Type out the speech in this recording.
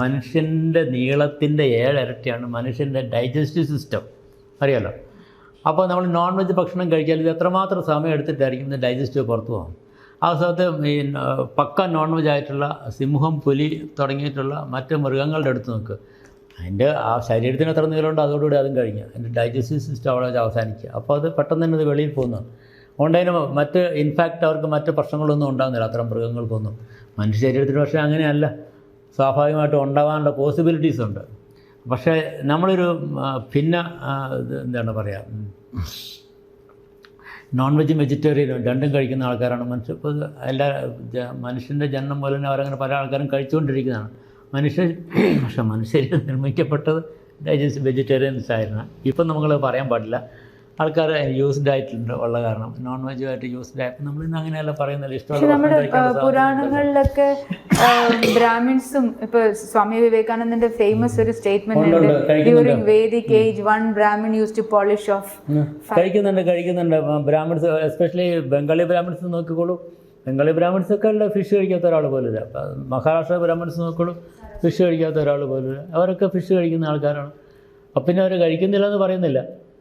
മനുഷ്യൻ്റെ നീളത്തിൻ്റെ 7 ഇരട്ടിയാണ് മനുഷ്യൻ്റെ ഡൈജസ്റ്റീവ് സിസ്റ്റം, അറിയാലോ. അപ്പോൾ നമ്മൾ നോൺ വെജ് ഭക്ഷണം കഴിച്ചാൽ ഇത് എത്രമാത്രം സമയം എടുത്തിട്ടായിരിക്കും ഇത് ഡൈജസ്റ്റീവ് പുറത്തു പോകും. ആ സമയത്ത് ഈ പക്ക നോൺ വെജ് ആയിട്ടുള്ള സിംഹം, പുലി തുടങ്ങിയിട്ടുള്ള മറ്റ് മൃഗങ്ങളുടെ അടുത്ത് നോക്ക്, അതിൻ്റെ ആ ശരീരത്തിന് എത്ര നീളമുണ്ടോ അതോടുകൂടി അതും കഴിഞ്ഞ് അതിൻ്റെ ഡൈജസ്റ്റീവ് സിസ്റ്റം അവിടെ വെച്ച് അവസാനിക്കുക. അപ്പോൾ അത് പെട്ടെന്ന് തന്നെ ഇത് വെളിയിൽ പോകുന്നു. അതുകൊണ്ട് അതിന് മറ്റ് ഇൻഫാക്റ്റ് അവർക്ക് മറ്റ് പ്രശ്നങ്ങളൊന്നും ഉണ്ടാകുന്നില്ല അത്തരം മൃഗങ്ങൾക്കൊന്നും. മനുഷ്യ ശരീരത്തിന് പക്ഷേ അങ്ങനെയല്ല, സ്വാഭാവികമായിട്ടും ഉണ്ടാകാനുള്ള പോസിബിലിറ്റീസ് ഉണ്ട്. പക്ഷേ നമ്മളൊരു എന്താണ് പറയുക, നോൺ വെജും വെജിറ്റേറിയനും രണ്ടും കഴിക്കുന്ന ആൾക്കാരാണ് മനുഷ്യ. ഇപ്പോൾ മനുഷ്യൻ്റെ ജന്മം പോലെ തന്നെ അവരങ്ങനെ പല ആൾക്കാരും കഴിച്ചുകൊണ്ടിരിക്കുന്നതാണ് പക്ഷേ മനുഷ്യർ നിർമ്മിക്കപ്പെട്ടത് വെജിറ്റേറിയൻസ് ആയിരുന്നു. ഇപ്പം നമ്മൾ പറയാൻ പാടില്ല, ആൾക്കാർ യൂസ്ഡ് ആയിട്ടുണ്ട് ഉള്ള കാരണം നോൺ വെജുമായിട്ട് യൂസ്ഡ് ആയപ്പോൾ നമ്മളിന്ന് അങ്ങനെയല്ല പറയുന്നില്ല. ഇഷ്ടമുള്ള നമ്മുടെ പുരാണങ്ങളിലൊക്കെ ബ്രാഹ്മിൻസും ഇപ്പൊ സ്വാമി വിവേകാനന്ദന്റെ ഫേമസ് ഒരു സ്റ്റേറ്റ്മെന്റ് ഉണ്ട്, during Vedic age 1 Brahmin used to polish off. കഴിക്കുന്നുണ്ട് ബ്രാഹ്മിൻസ്, എസ്പെഷ്യലി ബംഗാളി ബ്രാഹ്മിൻസ് നോക്കിക്കോളൂ. ബംഗാളി ബ്രാഹ്മിൻസൊക്കെ അല്ല ഫിഷ് കഴിക്കാത്ത ഒരാൾ പോലില്ല. മഹാരാഷ്ട്ര ബ്രാഹ്മിൻസ് നോക്കിക്കോളൂ, ഫിഷ് കഴിക്കാത്ത ഒരാൾ പോലില്ല. അവരൊക്കെ ഫിഷ് കഴിക്കുന്ന ആൾക്കാരാണ്. അപ്പം പിന്നെ അവർ കഴിക്കുന്നില്ല എന്ന് പറയുന്നില്ല.